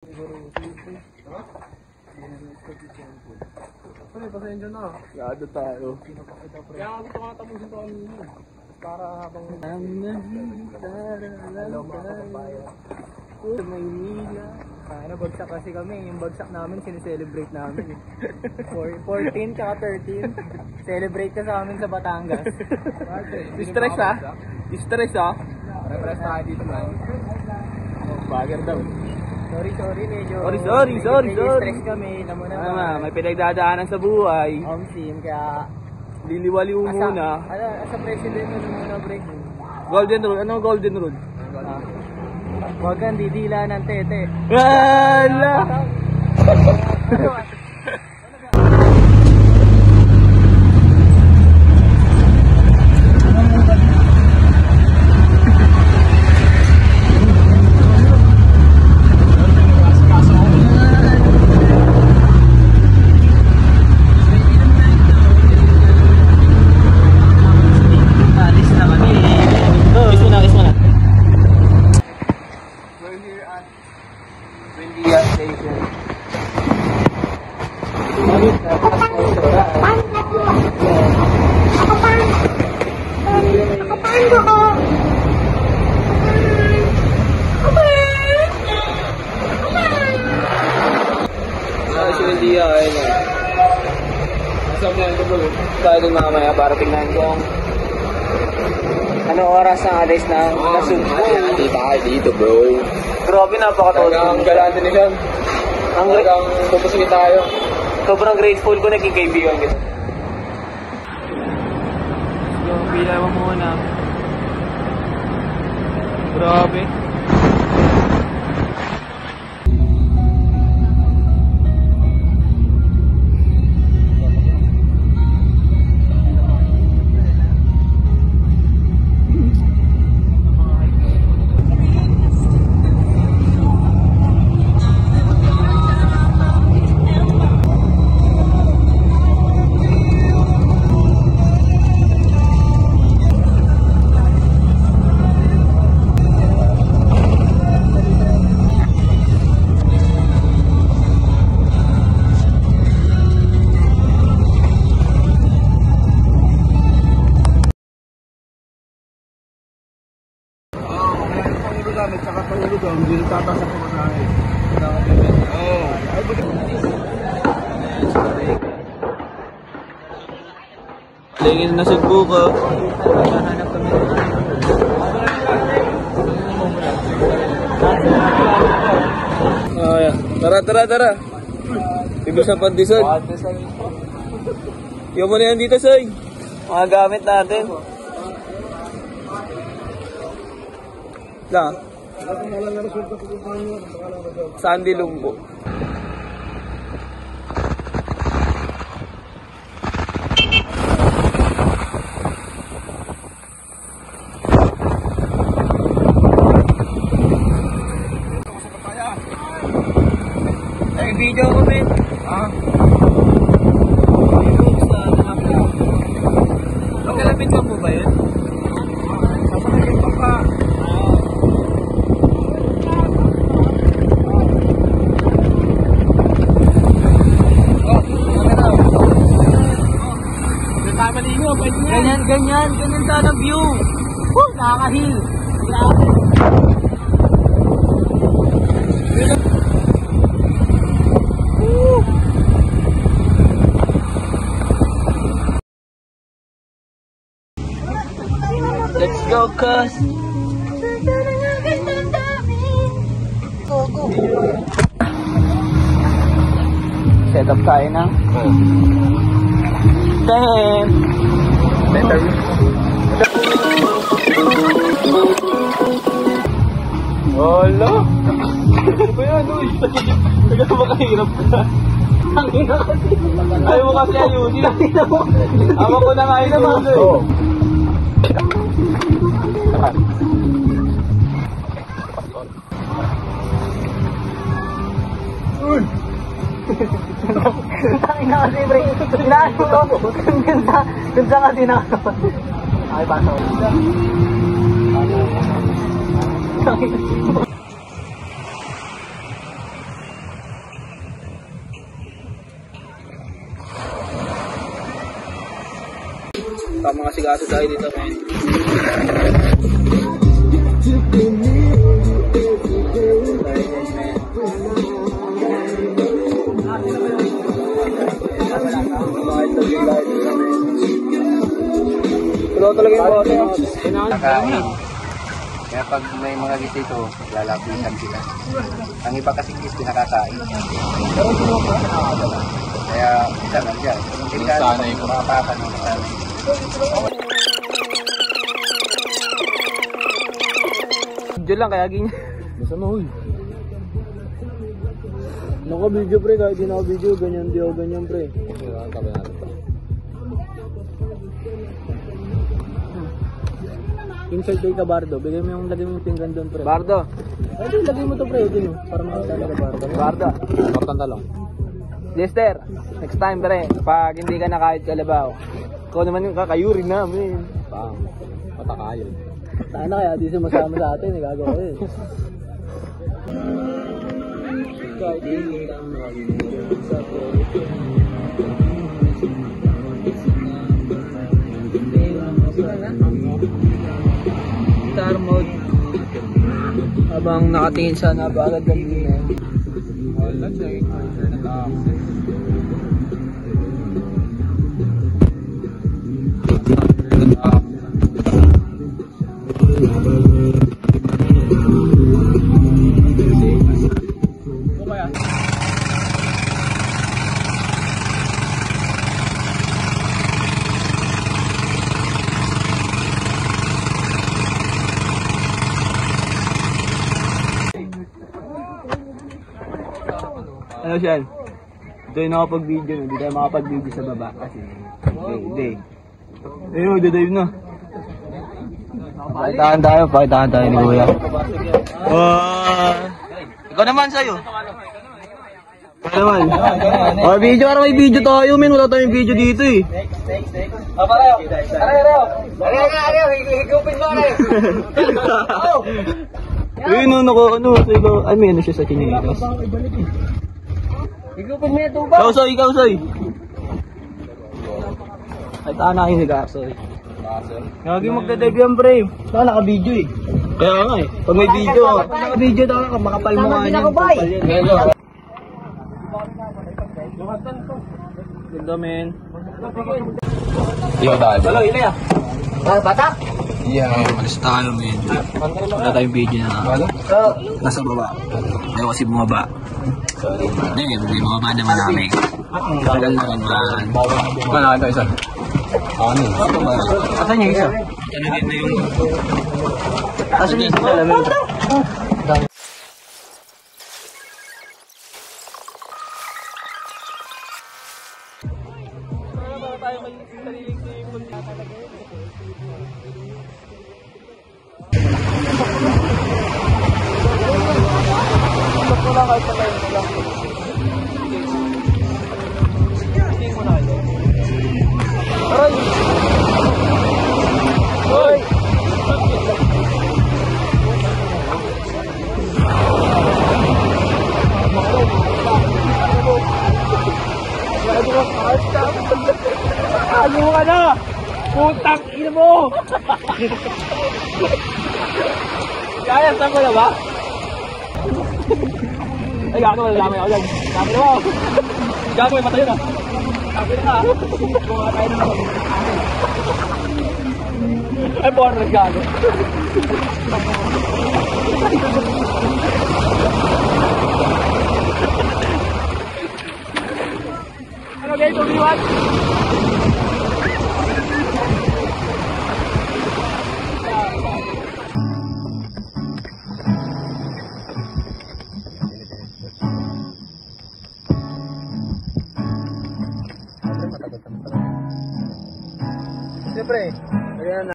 Pre, pasensya na. Gado tayo. Kaya nga gusto ko nga tapusin ito kanina. Para habang... Hello mga kababayan. Sa Maynila. Kaya bagsak kasi kami. Yung bagsak namin, sineselebrate namin. 14 tsaka 13. Celebrate ka sa amin sa Batangas. Stress ha? Stress ha? Pare-pares tayo dito man. Bagger daw. Sorry, medyo... Sorry. Stress kami, alam mo na. Ano nga, may pinagdadaanan sa buhay. Omsim, kaya... Liliwaliw muna. As a president, ano muna break? Golden rule. Ano golden rule? Huwag kang didila ng tete. Wala! Tayo din mamaya para tingnan kung ano oras ang alis ng Nasugbo. Hindi tayo dito, bro. Grabe, napakatulog. Ang galante nila. Hanggang pupusukin tayo. Sobrang grateful ko naging kaibigan kita. Yung pila mo muna. Grabe. Tsaka pahulog ang hindi tatasak ko sa akin. Palingin na Nasugbo ko. Hanap kami. Tara. Tibo sa pandesal. Yung mo na yan dito, Soy. Mga gamit natin. Sandy Lumbo. Ay, video ko, men. Magkalapit ka po ba yun? Sasakagin pa pa. Ganyan sana view. Nakakahil. Let's go, cuz. Go. Set up tayo na. 10. Better. Wala. Ano ba yan, uy? Nagkakahirap ka. Ayaw mo kasi ayusin. Awa ko na nga yun naman. Tangina kasi, pre. Inaan mo to. Dun sa nga dinakaw. Ay, basa ko. mga sigaso tayo dito, men. Tulo talaga yung bote. Nakain. Kaya pag may mga gis dito, lalapitan sila. Ang iba kasi gis pinakakain. Kaya isa lang dyan. Sana yung mapapan ng sana. Video lang kaya ganyan. Basta mo, huy. Naka-video, pre. Kahit di naka-video, ganyan, di ako ganyan, pre. Insert kay Kabardo. Bigay mo yung lagay mo yung pinggan doon, pre. Bardo. Pwede, lagay mo to, pre. Dito, para makita na Kabardo. Bardo. Importante lang. Jester, next time pre, pag hindi ka na kahit kalabaw, ikaw naman yung kakayuri namin. Pang. Patakayon. Sana kaya di sumasama sa atin, gagawa ko eh. Star mode. Habang nakatingin sa napagad kanina. Ano siya? Ito yung nakapag-video, hindi tayo makapag-video sa baba kasi hindi. Ayun, magdadive na. Pakitaan tayo ni Kuya. Ikaw naman sa'yo. Ikaw naman. Oh, video, para may video tayo, men. Wala tayong video dito eh. Ayun, ano, ay, may ano siya sa Chinelas. Igupin mo ito ba? Ikaw, soy. Ay, tahan na Soy. Gagi magdadive yan, pre. Saka naka-video eh. Kaya nga eh. Pag may video, Pag naka-video daw ka, makapal mo nga yan. ganda, men. Yo, dad. Hello, Ilya. Batak? Yeah. Malis tayo, men. Wala tayong video na nasa baba. Ayaw kasi bumaba. Hindi bumaba naman namin. Tagal na naman. Ano isa? Ano? Asan yung isa? Tanagin na yung... Asan yung isa? Alam Ano ka na? Putang ina mo! Kaya, saan mo na ba? Ay, gago, malalami ako dyan. Sabi na mo! Gago, may mata yun ah. Sabi na ka. Kung tayo na naman. Ay, border gago. Ano guys, tumiwan? Siyempre, ayan na.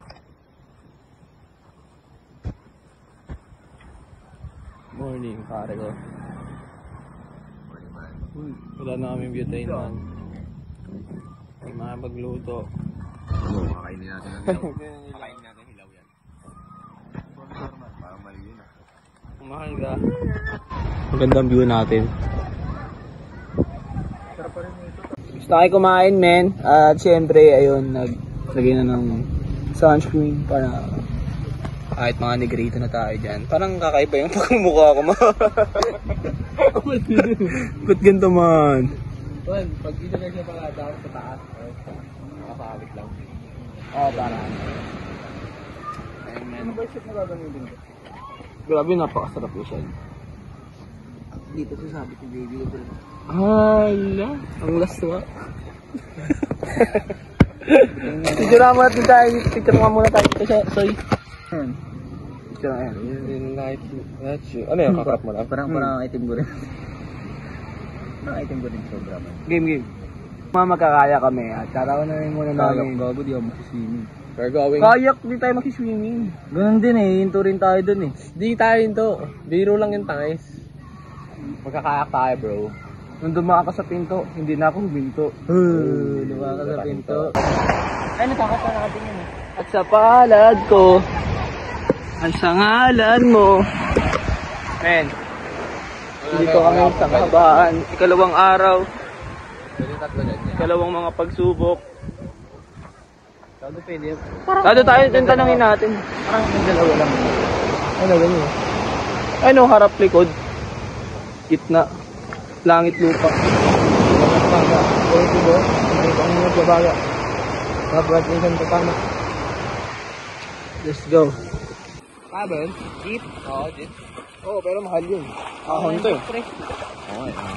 Morning, pare ko. Wala na kaming butane man. Hindi makapagluto. Kakainin natin ang hilaw. Kakainin natin ang hilaw yan. Parang mali yun ah. Mahal ka. Magandang view natin. Gusto kayo kumain, men. At syempre, ayun, Lagyan na ng sunscreen para kahit mga negrito na tayo dyan. Parang kakaiba yung pagmumukha ko, ma. Ba't ganito man? Well, pag dito na siya pala dapat sa taas. Nakakawit lang. Oo, para. Ano ba yung shot na gagamitin ko? Grabe, napakasarap yung shell. Dito sasabi ko baby ko. Hala, ang last nga. Picture nga muna tayo. Picture nga muna tayo. Soy. Picture nga yan. That's you. Ano yung kakrap mo lang? Parang item ko rin. Parang item ko rin sobra man. Game. Mga magkakaya kami at tatawa na rin muna namin. Gago di ako magsiswimming. We're going. Kayak, di tayo magsiswimming. Ganun din eh, hinto rin tayo dun eh. Di tayo to. Biro lang yung tangis. Magkakayak tayo, bro. Nung dumaka ka sa pinto, hindi na ako huminto. Lumaka sa pinto. Ay, natakot na natin yun eh. At sa palad ko, ay sa ngalan mo. Men, dito kami sa kahabaan. Ikalawang araw. Ikalawang mga pagsubok. Gago pwede. Dado tayo, yung tanongin natin. Parang may dalawa lang. Ano ganyan? Ano, harap likod. Gitna. Langit lupa. Baga. Pwede ko ba? Ang nagbabaga. Dapat yung tama. Let's go. Ah, ba yun? Jeep? Oo, jeep. Oo, pero mahal yun. Ahon to eh.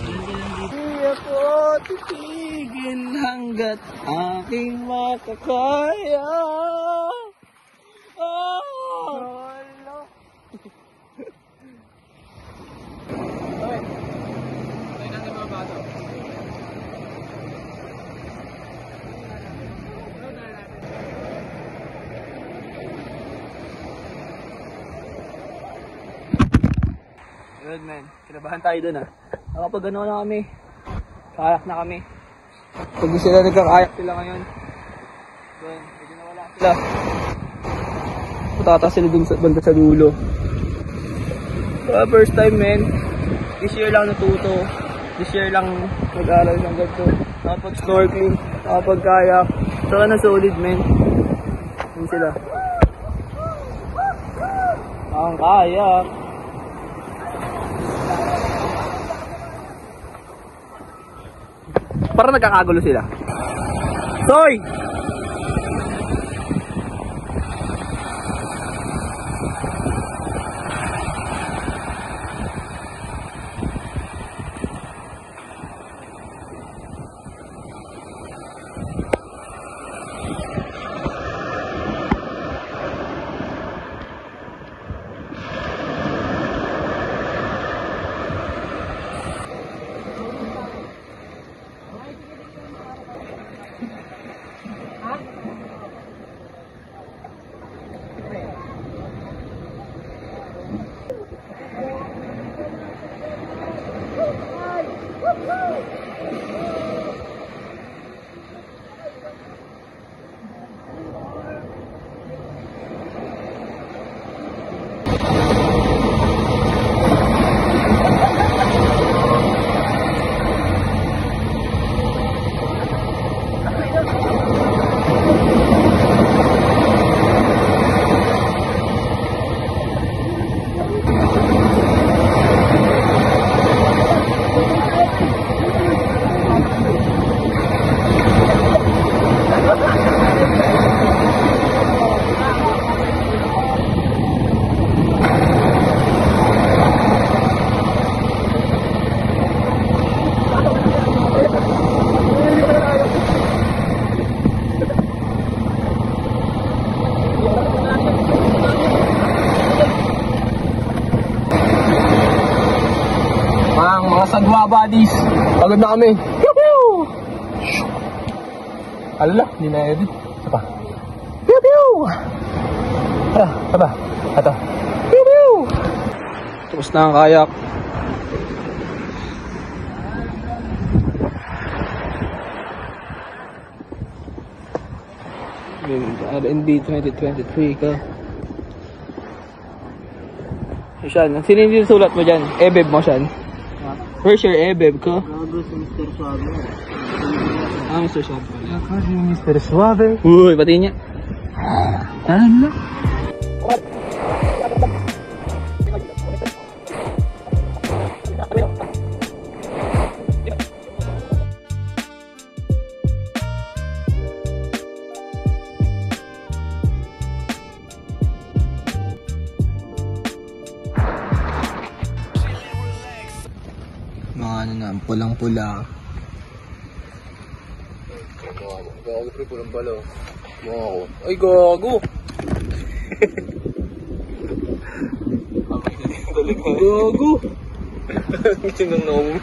Hindi ako titigil hanggat aking makakaya. Good man, kinabahan tayo dun ah. Nakapag ano na kami. Kayak na kami. Pag sila nagkakayak sila ngayon. Doon, medyo nawala sila. Patata sila dun sa banda sa dulo. First time man. This year lang natuto. This year lang nag-aaral ng ganito. Nakapag snorkeling, nakapag kayak. Saka na solid man. Yun sila. Ang kayak. Parang nagkakagulo sila. Soy! Mga sagwa buddies. Pagod na kami. Pew pew! Alala, hindi na edit. Isa pa. Pew pew! Hala, isa pa. Ito. Pew pew! Tapos na ang kayak. R&B 2023 ka. Siyan, sino yung sulat mo dyan? Ebeb mo siyan? Where's your ebeb ko? Gago, Mr. Suave. Ah, Mr. Suave pala. Mr. Suave. Uy, pati niya. Ano? Mga ano na, pulang-pula. Gago pre, pulang pala. Gago. Ay, gago! Gago! Ang ngiti ng Naomi.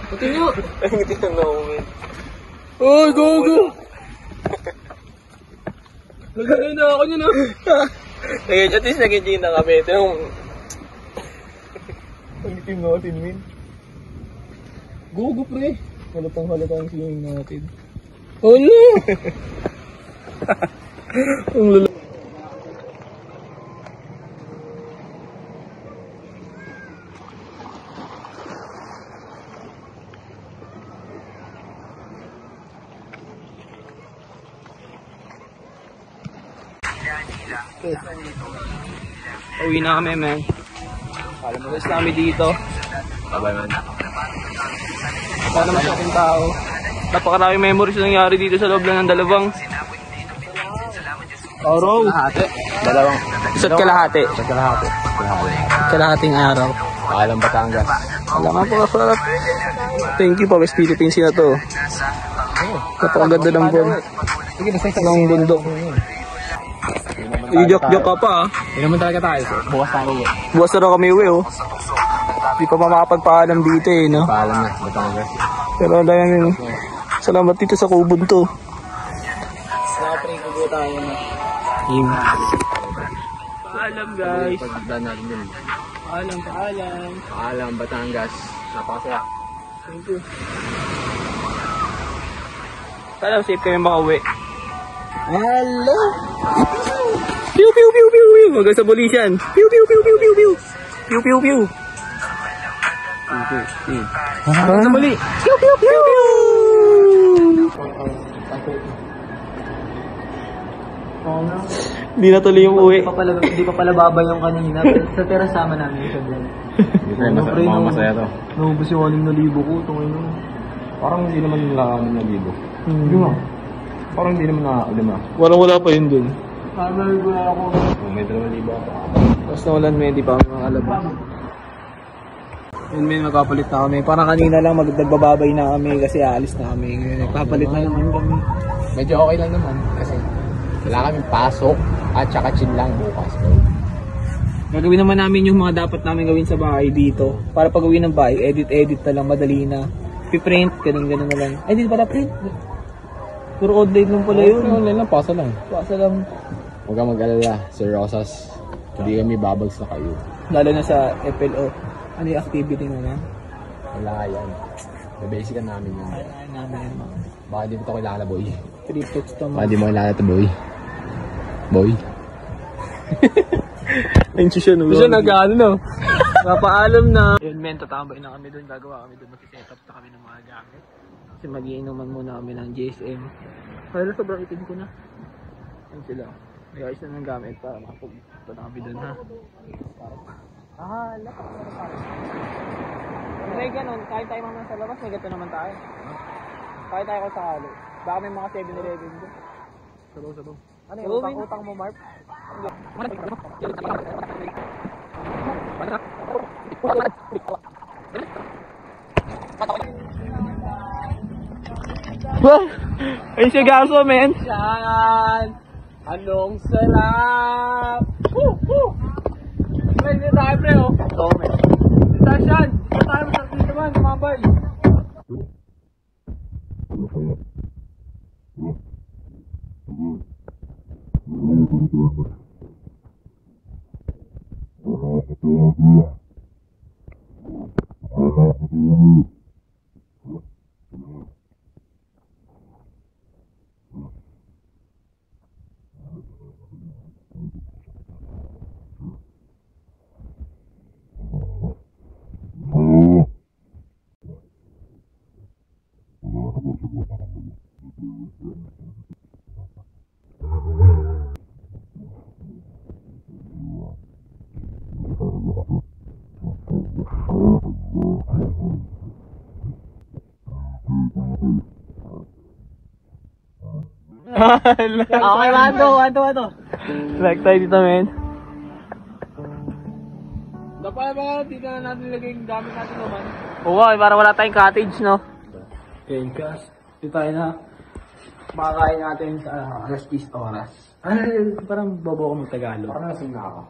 Pati niyo! Ang ngiti ng Naomi. Uy, gogo! Nagagay na ako niya na. At least nagiging na kami. Ito yung... Ang ngiti natin, Min. Gogo, pre. Halatang swimming natin. Oh, no! Ang lala. Uwi na kami, man. Alam kami dito. Bye-bye, man. Wala naman sa ating tao. Napakaraming memories na nangyari dito sa loob lang ng dalawang araw. Dalawang. Isa't kalahati. Kalahating araw. Paalam Batangas. Alam nga po kasarap. Thank you pa, West Philippines na to. Napakaganda ng buwan. Ng bundok. I-joke-joke ka pa, ah. Hindi naman talaga tayo. Bukas tayo uwi. Bukas na raw kami uwi, oh. Di pa makapagpaalam dito, eh, no? Paalam na, Batangas. Pero wala yan, salamat dito sa kubon to. Nakaprikugo tayo na. Paalam, guys. Pagdaan natin dun. Paalam. Paalam Batangas. Napakasaya. Thank you. Paalam, safe kami makauwi. Hello! Pew, pew, pew, pew, pew. Hanggang sa bulisan. Pew, pew, pew, pew, pew, pew. Pew, pew, pew. Hanggang sa muli. Pew, pew, pew, pew. Hindi na tuloy yung uwi. Hindi pa pala babay yung kanina. Sa terrace sama namin siya dyan. Masaya to. Naubos yung 6,000 ko. Tungin mo. Parang hindi naman nila kami nabibo. Hindi mo. Parang hindi naman na. Wala pa yun dun. Sabi ko ako. May 2,000 ako. Tapos nawalan may hindi pa mga alabas. Yun may magpapalit na kami. Parang kanina lang nagbababay na kami kasi aalis na kami. Ngayon nagpapalit na naman kami. Medyo okay lang naman kasi wala kaming pasok at saka chill lang bukas. Gagawin naman namin yung mga dapat namin gawin sa bahay dito. Para pag uwi ng bahay, edit na lang, madali na. Piprint, ganun na lang. Ay, di pala print. Puro online lang pala yun. Online lang, pasa lang. Pasa lang. Huwag kang mag-alala, Sir Rosas. Hindi kami babags na kayo. Lalo na sa FLO. Ano yung activity mo na? Wala yan. Basican namin yun. Ay, namin yun mga. Baka di mo ito kilala, boy. 3 talks to Baka mga. di mo kilala ito, boy. Boy. Ayun siya no. Siya nag-ano no. Napaalam na. Yun men, tatambay na kami doon. Gagawa kami doon. Mag-set up na kami ng mga gamit. Kasi mag-iinuman muna kami ng GSM. Kaya sobrang itim ko na. Ayun sila. May ayos na ng gamit para makapagpunta na kami doon ha. Hala. May ganun. Kahit tayo mamang sa labas, may gato naman tayo. Kahit tayo ko sa halo. Baka may mga 7-Eleven doon. Sabaw. Ano yung utang mo, Mark? Wah! Ayun siya gaso, men! Yan! Anong sarap! Woo! Pre, hindi tayo pre, oh. Oo, men. Hindi tayo siyan. Hindi tayo masarap dito man, kumabay. Okay, wando. Like tayo dito, men. Dapat ba, dito na natin ilagay yung gamit natin naman. Oo, para wala tayong cottage, no? Okay, guys. Dito tayo na. Makakain natin sa alas 10 oras. Parang bobo ko mag-Tagalog. Parang nasing na ako.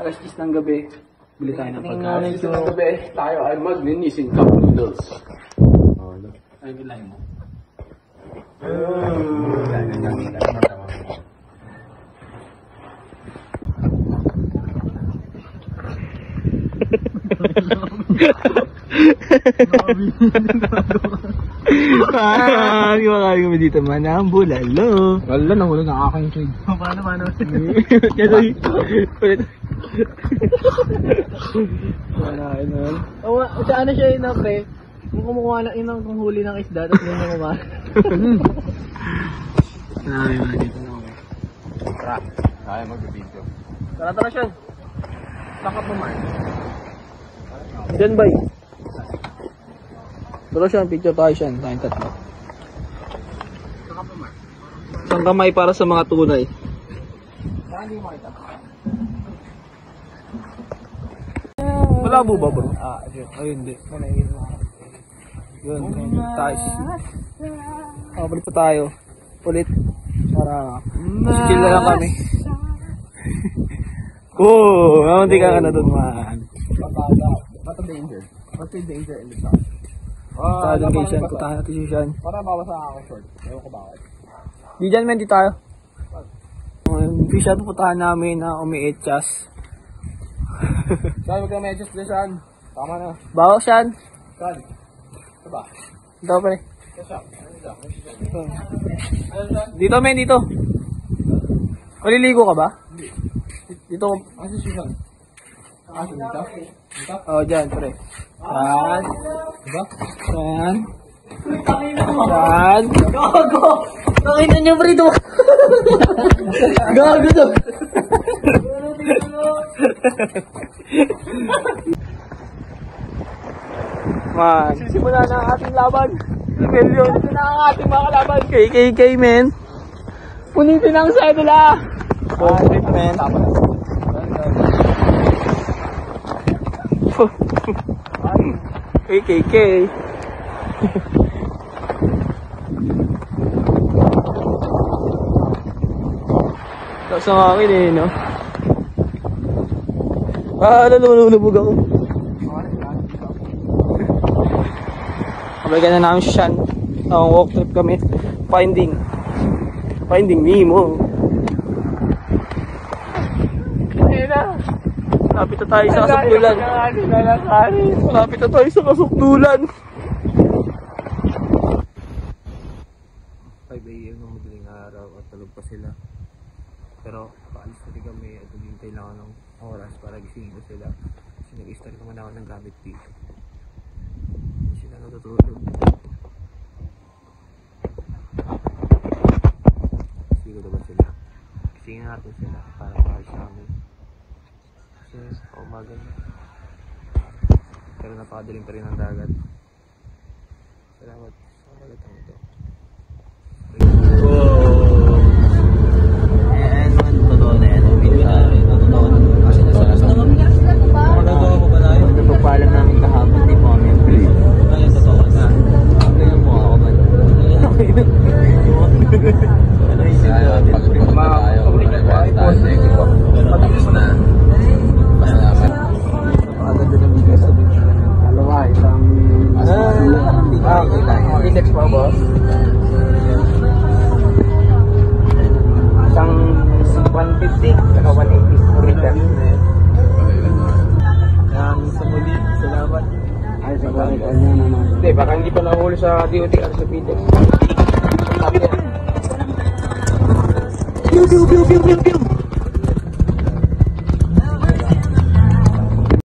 Alas 10 ng gabi. Bili tayo ng pagkain. Dito na gabi, tayo ay magninising cup noodles. Ay, bilay mo. Hindi makakain kami dito man ang bulalo. Wala, nahulog ang aking trade. Paano? Kasi, ulit. Wala, ano. Sa ano siya yun, pre? Kung kumukuha na yun ang huli ng isda, tapos yun yung kumain. Marami mga dito na ako. Tara, tayo mag-video. Tara siya. Sakap mo man. Diyan ba eh? Tara siya, picture tayo siya. Tayong tatlo. Isang kamay para sa mga tunay. Malabo ba bro? Ayun, hindi. Yun, tayo. Balik pa tayo. Ulit. Para skill na lang kami. Naman di ka na dun man. What's the danger? What's the danger in the shot? Tayo dun kay Sean. Putahan natin si Sean. Para mabasa ako short. Ayaw ko bakit. Di dyan men, di tayo. Yung fish shot putahan namin na umiitchas. Saan magka-medges dyan, Sean? Tama na. Bawa Sean. Saan? Ito ba? Dito pa rin. Kasya. Dito men, dito. Maliligo ka ba? Dito. Ano si Sean? Dito? Dito? Oh, dyan, pre. Yan. Diba? Yan. Yan. Gago! Nakita niyo, pre, ito. Gago to. Man. Sisimula na ang ating laban. Rebellion. Ito na ang ating mga kalaban. KKK, men. Punitin ang sedula. Trip, men. KKK. Tapos ang akin eh, no? Nalulubog ako. Kabay ka na namin si Sean. Walk trip kami. Finding Nemo. Ayun na. Malapit na tayo sa kasukdulan. Malapit na tayo sa kasukdulan. 5 AM ng madaling araw at tulog pa sila. Pero paalis na rin kami at naghihintay lang ako ng oras para gisingin ko sila. Kasi nag-start naman ako ng gamit dito. Hindi sila natutulog. Siguro ba sila? Gisingin natin sila para paalis na kami. Kasi umaga na. Pero napakadaling pa rin ang dagat. Salamat sa malatang ito. Pagpapaalam namin kahapon, di po kami free. Ay, totoo na. Kaya mo ako man. Napakaganda ng video sa video. Dalawa, isang... Index pa, boss? Isang 150, saka 180 meter. Sa muli, salamat. Ay, salamat. Hindi, baka hindi pa nahuli sa DOTR sa PTEX. Pew, pew, pew, pew, pew, pew.